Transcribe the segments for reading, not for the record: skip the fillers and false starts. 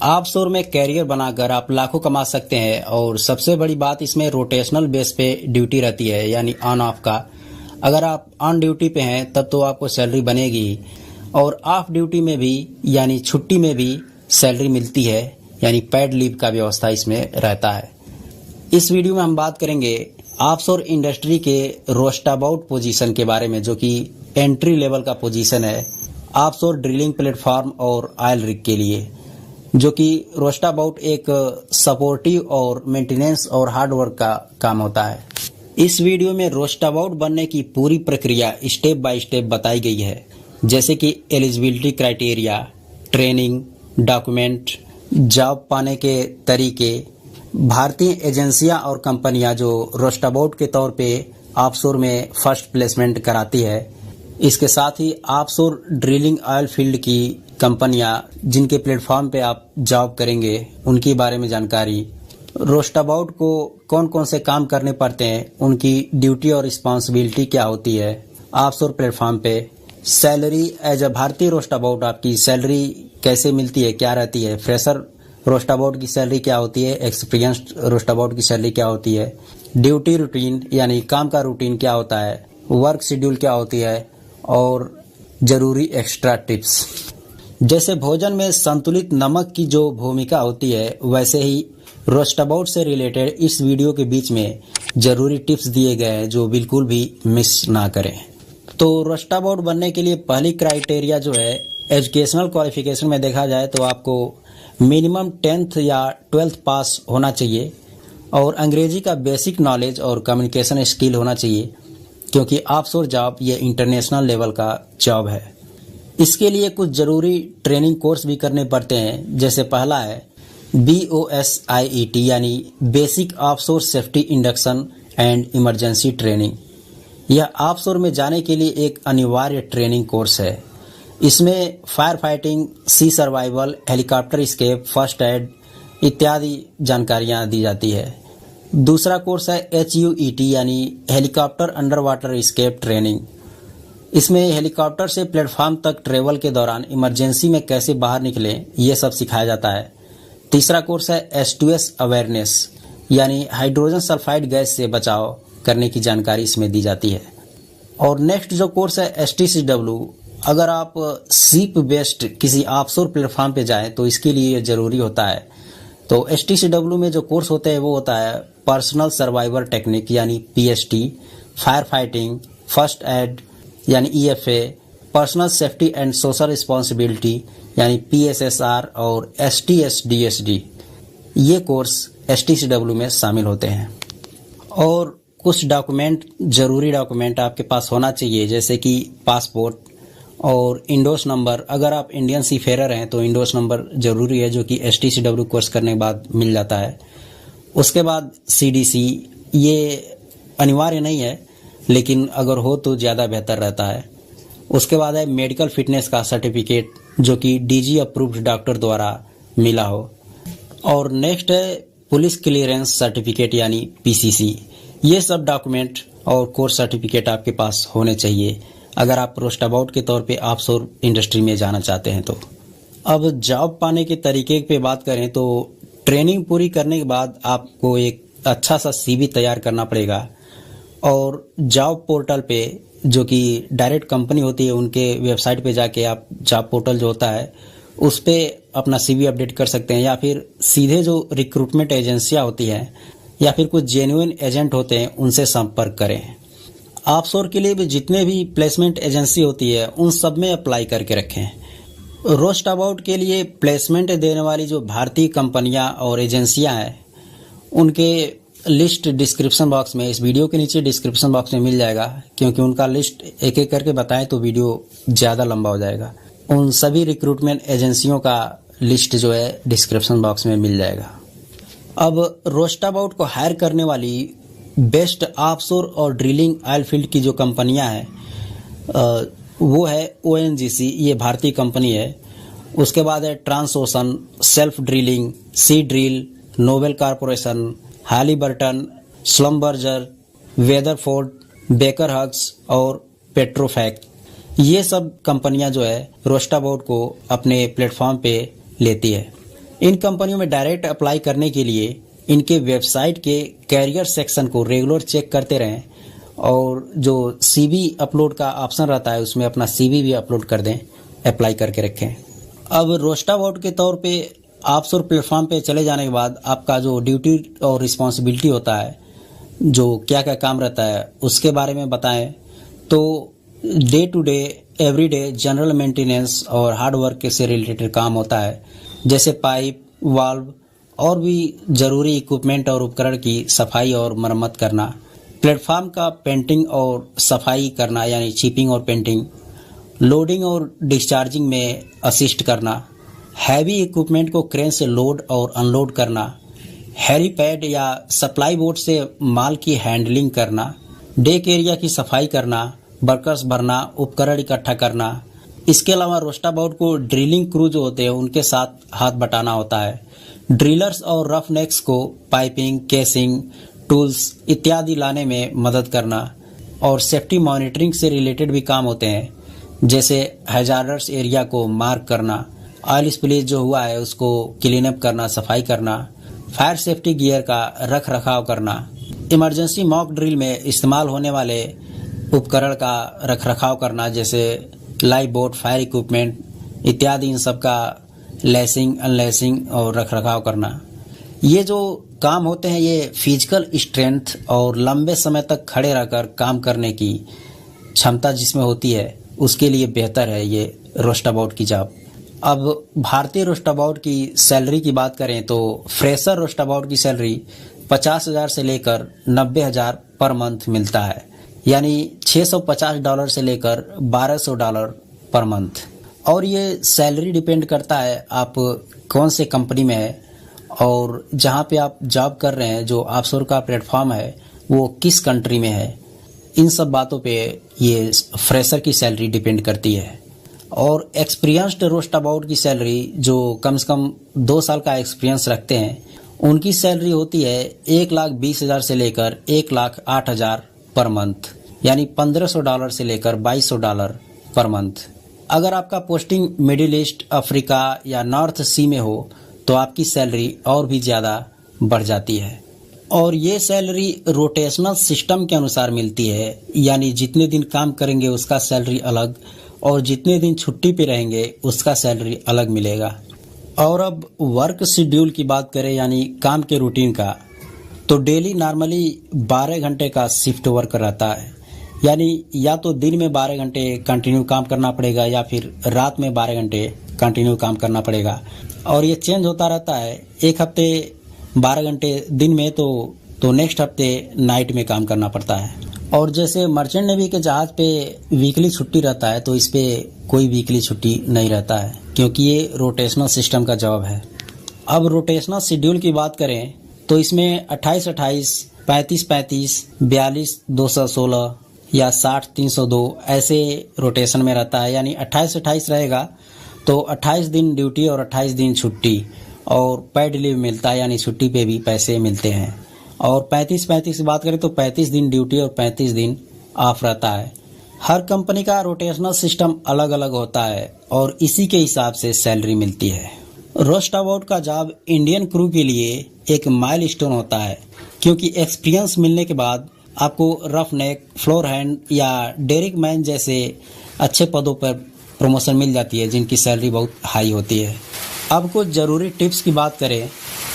Offshore में career बनाकर आप लाखों कमा सकते हैं और सबसे बड़ी बात इसमें रोटेशनल बेस पे ड्यूटी रहती है, यानी ऑन ऑफ का। अगर आप ऑन ड्यूटी पे हैं तब तो आपको सैलरी बनेगी और ऑफ ड्यूटी में भी यानी छुट्टी में भी सैलरी मिलती है, यानी पेड लीव का व्यवस्था इसमें रहता है। इस वीडियो में हम बात करेंगे ऑफशोर इंडस्ट्री के रोस्टाबाउट पोजीशन के बारे में, जो कि एंट्री लेवल का पोजीशन है ऑफशोर ड्रिलिंग प्लेटफॉर्म और ऑयल रिग के लिए, जो कि रोस्टाबाउट एक सपोर्टिव और मेंटेनेंस और हार्डवर्क का काम होता है। इस वीडियो में रोस्टाबाउट बनने की पूरी प्रक्रिया स्टेप बाय स्टेप बताई गई है, जैसे कि eligibility criteria, training, document, job पाने के तरीके, भारतीय एजेंसियां और कंपनियां जो रोस्टाबाउट के तौर पे ऑफशोर में फर्स्ट प्लेसमेंट कराती है, इसके साथ ही ऑफशोर ड्रिलिंग ऑयल फील्ड की कंपनियां जिनके प्लेटफॉर्म पे आप जॉब करेंगे उनके बारे में जानकारी, रोस्टाबाउट को कौन कौन से काम करने पड़ते हैं, उनकी ड्यूटी और रिस्पॉन्सिबिलिटी क्या होती है ऑफशोर प्लेटफॉर्म पे, सैलरी एज अ भारतीय रोस्टाबाउट आपकी सैलरी कैसे मिलती है, क्या रहती है, फ्रेशर रोस्टाबाउट की सैलरी क्या होती है, एक्सपीरियंस्ड रोस्टाबाउट की सैलरी क्या होती है, ड्यूटी रूटीन यानी काम का रूटीन क्या होता है, वर्क शेड्यूल क्या होती है और जरूरी एक्स्ट्रा टिप्स। जैसे भोजन में संतुलित नमक की जो भूमिका होती है, वैसे ही रोस्टाबाउट से रिलेटेड इस वीडियो के बीच में जरूरी टिप्स दिए गए हैं जो बिल्कुल भी मिस ना करें। तो रोस्टाबाउट बनने के लिए पहली क्राइटेरिया जो है एजुकेशनल क्वालिफिकेशन में देखा जाए तो आपको मिनिमम 10th या 12th पास होना चाहिए और अंग्रेजी का बेसिक नॉलेज और कम्युनिकेशन स्किल होना चाहिए, क्योंकि ऑफशोर जॉब ये इंटरनेशनल लेवल का जॉब है। इसके लिए कुछ जरूरी ट्रेनिंग कोर्स भी करने पड़ते हैं, जैसे पहला है BOSIET यानी basic offshore safety induction and emergency training. यह ऑफशोर में जाने के लिए एक अनिवार्य ट्रेनिंग कोर्स है। इसमें fire fighting, sea survival, helicopter escape, first aid इत्यादि जानकारियां दी जाती है। दूसरा कोर्स है HUET यानी helicopter under water escape training. इसमें हेलीकॉप्टर से प्लेटफॉर्म तक ट्रेवल के दौरान इमरजेंसी में कैसे बाहर निकलें, ये सब सिखाया जाता है। तीसरा कोर्स है H2S अवेयरनेस यानी हाइड्रोजन सल्फाइड गैस से बचाव करने की जानकारी इसमें दी जाती है। और नेक्स्ट जो कोर्स है STCW, अगर आप सीप बेस्ड किसी ऑफशोर प्लेटफॉर्म पे जाएं तो इसके लिए जरूरी होता है। तो STCW में जो कोर्स होते हैं वो होता है पर्सनल सर्वाइवल टेक्निक यानी PST, fire fighting, first aid यानी EFA, personal safety and social responsibility यानी PSSR और STS-DSD। ये कोर्स STCW में शामिल होते हैं। और कुछ डॉक्यूमेंट, जरूरी डॉक्यूमेंट आपके पास होना चाहिए, जैसे कि पासपोर्ट और इंडोस नंबर। अगर आप इंडियन सीफेरर हैं तो इंडोस नंबर जरूरी है, जो कि STCW कोर्स करने के बाद मिल जाता है। उसके बाद CDC, ये अनिवार्य नहीं है लेकिन अगर हो तो ज़्यादा बेहतर रहता है। उसके बाद है मेडिकल फिटनेस का सर्टिफिकेट, जो कि DG अप्रूव्ड डॉक्टर द्वारा मिला हो। और नेक्स्ट है पुलिस क्लियरेंस सर्टिफिकेट यानी PCC। ये सब डॉक्यूमेंट और कोर्स सर्टिफिकेट आपके पास होने चाहिए अगर आप रोस्टाबाउट के तौर पे ऑफशोर इंडस्ट्री में जाना चाहते हैं। तो अब जॉब पाने के तरीके पे बात करें तो ट्रेनिंग पूरी करने के बाद आपको एक अच्छा सा CV तैयार करना पड़ेगा और जॉब पोर्टल पे, जो कि डायरेक्ट कंपनी होती है, उनके वेबसाइट पे जाके आप जॉब पोर्टल जो होता है उस पे अपना CV अपडेट कर सकते हैं, या फिर सीधे जो रिक्रूटमेंट एजेंसियां होती हैं या फिर कुछ जेन्युइन एजेंट होते हैं उनसे संपर्क करें। ऑफशोर के लिए भी जितने भी प्लेसमेंट एजेंसी होती है उन सब में अप्लाई करके रखें। रोस्टाबाउट के लिए प्लेसमेंट देने वाली जो भारतीय कंपनियां और एजेंसियां हैं उनके लिस्ट डिस्क्रिप्शन बॉक्स में, इस वीडियो के नीचे डिस्क्रिप्शन बॉक्स में मिल जाएगा, क्योंकि उनका लिस्ट एक एक करके बताएं तो वीडियो ज़्यादा लंबा हो जाएगा। उन सभी रिक्रूटमेंट एजेंसियों का लिस्ट जो है डिस्क्रिप्शन बॉक्स में मिल जाएगा। अब रोस्टाबाउट को हायर करने वाली बेस्ट ऑफशोर और ड्रिलिंग ऑयल फील्ड की जो कंपनियां हैं वो है ONGC, ये भारतीय कंपनी है। उसके बाद है Transocean, self drilling, Seadrill, Noble corporation, Halliburton, Schlumberger, Weatherford, Baker Hughes और पेट्रोफैक। ये सब कंपनियां जो है रोस्टाबाउट को अपने प्लेटफॉर्म पे लेती है। इन कंपनियों में डायरेक्ट अप्लाई करने के लिए इनके वेबसाइट के कैरियर सेक्शन को रेगुलर चेक करते रहें और जो सीवी अपलोड का ऑप्शन रहता है उसमें अपना सीवी भी अपलोड कर दें, अप्लाई करके रखें। अब रोस्टाबॉट के तौर पे ऑफशोर प्लेटफॉर्म पे चले जाने के बाद आपका जो ड्यूटी और रिस्पॉन्सिबिलिटी होता है, जो क्या क्या काम रहता है उसके बारे में बताएं। तो day to day everyday general maintenance और हार्ड वर्क से रिलेटेड काम होता है, जैसे पाइप, वाल्व और भी जरूरी इक्विपमेंट और उपकरण की सफाई और मरम्मत करना, प्लेटफॉर्म का पेंटिंग और सफाई करना यानी चिपिंग और पेंटिंग, लोडिंग और डिस्चार्जिंग में असिस्ट करना, हैवी इक्विपमेंट को क्रेन से लोड और अनलोड करना, हेलीपैड या सप्लाई बोट से माल की हैंडलिंग करना, डेक एरिया की सफाई करना, वर्कर्स भरना, उपकरण इकट्ठा करना। इसके अलावा रोस्टाबॉट को ड्रिलिंग क्रू जो होते हैं उनके साथ हाथ बटाना होता है। ड्रिलर्स और रफ नेक्स को पाइपिंग, केसिंग, टूल्स इत्यादि लाने में मदद करना और सेफ्टी मॉनिटरिंग से रिलेटेड भी काम होते हैं, जैसे हैजार्डस एरिया को मार्क करना, ऑयल स्पिलेज जो हुआ है उसको क्लीन अप करना, सफाई करना, फायर सेफ्टी गियर का रख रखाव करना, इमरजेंसी मॉक ड्रिल में इस्तेमाल होने वाले उपकरण का रख रखाव करना, जैसे लाइफ बोट, फायर इक्विपमेंट इत्यादि, इन सब का लेसिंग, अनलेसिंग और रख रखाव करना। ये जो काम होते हैं ये फिजिकल स्ट्रेंथ और लंबे समय तक खड़े रहकर काम करने की क्षमता जिसमें होती है उसके लिए बेहतर है ये रोस्टाबॉट की जॉब। अब भारतीय रोस्टाबॉट की सैलरी की बात करें तो फ्रेशर रोस्टाबॉट की सैलरी 50,000 से लेकर 90,000 पर मंथ मिलता है, यानी $650 से लेकर $1,200 पर मंथ। और ये सैलरी डिपेंड करता है आप कौन से कंपनी में है और जहाँ पे आप जॉब कर रहे हैं, जो ऑफशोर का प्लेटफॉर्म है वो किस कंट्री में है। इन सब बातों पे ये फ्रेशर की सैलरी डिपेंड करती है। और एक्सपीरियंस्ड रोस्टाबॉट की सैलरी जो कम से कम 2 साल का एक्सपीरियंस रखते हैं उनकी सैलरी होती है $1,20,000 से लेकर $1,08,000 पर मंथ, यानी $1,500 से लेकर $2,200 पर मंथ। अगर आपका पोस्टिंग मिडिल ईस्ट, अफ्रीका या नॉर्थ सी में हो तो आपकी सैलरी और भी ज़्यादा बढ़ जाती है। और ये सैलरी रोटेशनल सिस्टम के अनुसार मिलती है, यानी जितने दिन काम करेंगे उसका सैलरी अलग और जितने दिन छुट्टी पे रहेंगे उसका सैलरी अलग मिलेगा। और अब वर्क शेड्यूल की बात करें यानी काम के रूटीन का, तो डेली नॉर्मली 12 घंटे का शिफ्ट वर्क रहता है, यानी या तो दिन में 12 घंटे कंटिन्यू काम करना पड़ेगा या फिर रात में 12 घंटे कंटिन्यू काम करना पड़ेगा। और ये चेंज होता रहता है, एक हफ्ते 12 घंटे दिन में तो नेक्स्ट हफ्ते नाइट में काम करना पड़ता है। और जैसे मर्चेंट नेवी के जहाज पे वीकली छुट्टी रहता है तो इस पे कोई वीकली छुट्टी नहीं रहता है, क्योंकि ये रोटेशनल सिस्टम का जॉब है। अब रोटेशनल शेड्यूल की बात करें तो इसमें 28-28, 35-35, 42-216 या 60-302 ऐसे रोटेशन में रहता है, यानी 28-28 रहेगा तो 28 दिन ड्यूटी और 28 दिन छुट्टी और पेड लीव मिलता है, यानी छुट्टी पे भी पैसे मिलते हैं। और 35-35 की बात करें तो 35 दिन ड्यूटी और 35 दिन ऑफ रहता है। हर कंपनी का रोटेशनल सिस्टम अलग अलग होता है और इसी के हिसाब से सैलरी मिलती है। रोस्टाबॉट का जॉब इंडियन क्रू के लिए एक माइलस्टोन होता है, क्योंकि एक्सपीरियंस मिलने के बाद आपको रफ नेक, फ्लोर हैंड या डेरिक मैन जैसे अच्छे पदों पर प्रमोशन मिल जाती है, जिनकी सैलरी बहुत हाई होती है। अब कुछ ज़रूरी टिप्स की बात करें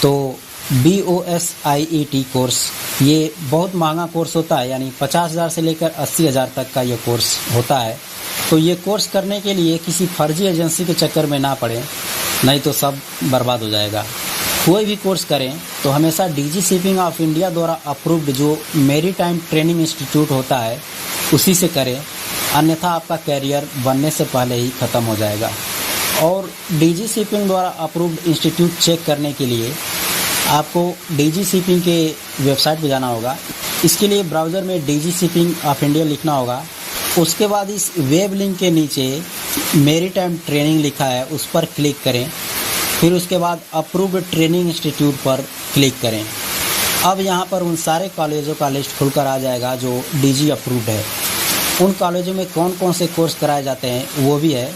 तो BOSIET कोर्स ये बहुत महंगा कोर्स होता है, यानी 50,000 से लेकर 80,000 तक का ये कोर्स होता है। तो ये कोर्स करने के लिए किसी फर्जी एजेंसी के चक्कर में ना पड़े, नहीं तो सब बर्बाद हो जाएगा। कोई भी कोर्स करें तो हमेशा DG शिपिंग ऑफ इंडिया द्वारा अप्रूव्ड जो मैरीटाइम ट्रेनिंग इंस्टीट्यूट होता है उसी से करें, अन्यथा आपका कैरियर बनने से पहले ही ख़त्म हो जाएगा। और DG शिपिंग द्वारा अप्रूव्ड इंस्टीट्यूट चेक करने के लिए आपको DG शिपिंग के वेबसाइट पर जाना होगा। इसके लिए ब्राउज़र में DG शिपिंग ऑफ इंडिया लिखना होगा। उसके बाद इस वेब लिंक के नीचे मैरीटाइम ट्रेनिंग लिखा है, उस पर क्लिक करें। फिर उसके बाद अप्रूव्ड ट्रेनिंग इंस्टीट्यूट पर क्लिक करें। अब यहाँ पर उन सारे कॉलेजों का लिस्ट खुलकर आ जाएगा जो DG अप्रूव्ड है। उन कॉलेजों में कौन कौन से कोर्स कराए जाते हैं वो भी है,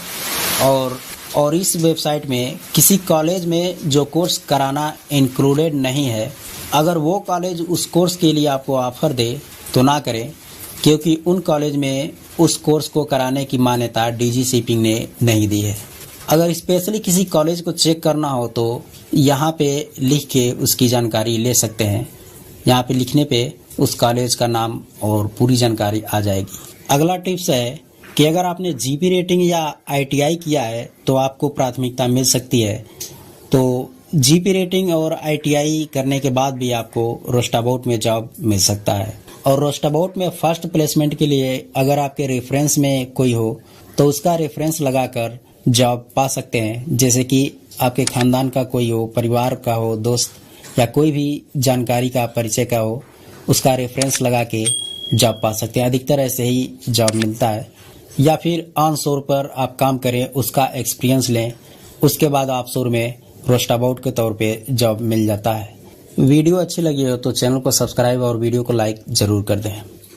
और और इस वेबसाइट में किसी कॉलेज में जो कोर्स कराना इंक्लूडेड नहीं है। अगर वो कॉलेज उस कोर्स के लिए आपको ऑफर दे तो ना करें, क्योंकि उन कॉलेज में उस कोर्स को कराने की मान्यता डीजी शिपिंग ने नहीं दी है। अगर स्पेशली किसी कॉलेज को चेक करना हो तो यहाँ पे लिख के उसकी जानकारी ले सकते हैं। यहाँ पे लिखने पे उस कॉलेज का नाम और पूरी जानकारी आ जाएगी। अगला टिप्स है कि अगर आपने जीपी रेटिंग या आईटीआई किया है तो आपको प्राथमिकता मिल सकती है। तो जीपी रेटिंग और आईटीआई करने के बाद भी आपको रोस्टाबॉट में जॉब मिल सकता है। और रोस्टाबॉट में फर्स्ट प्लेसमेंट के लिए अगर आपके रेफरेंस में कोई हो तो उसका रेफरेंस लगाकर जॉब पा सकते हैं। जैसे कि आपके खानदान का कोई हो, परिवार का हो, दोस्त या कोई भी जानकारी का परिचय का हो, उसका रेफरेंस लगा के जॉब पा सकते हैं। अधिकतर ऐसे ही जॉब मिलता है। या फिर ऑन सोर पर आप काम करें, उसका एक्सपीरियंस लें, उसके बाद ऑफ सोर में रोस्टाबॉट के तौर पे जॉब मिल जाता है। वीडियो अच्छी लगी हो तो चैनल को सब्सक्राइब और वीडियो को लाइक जरूर कर दें।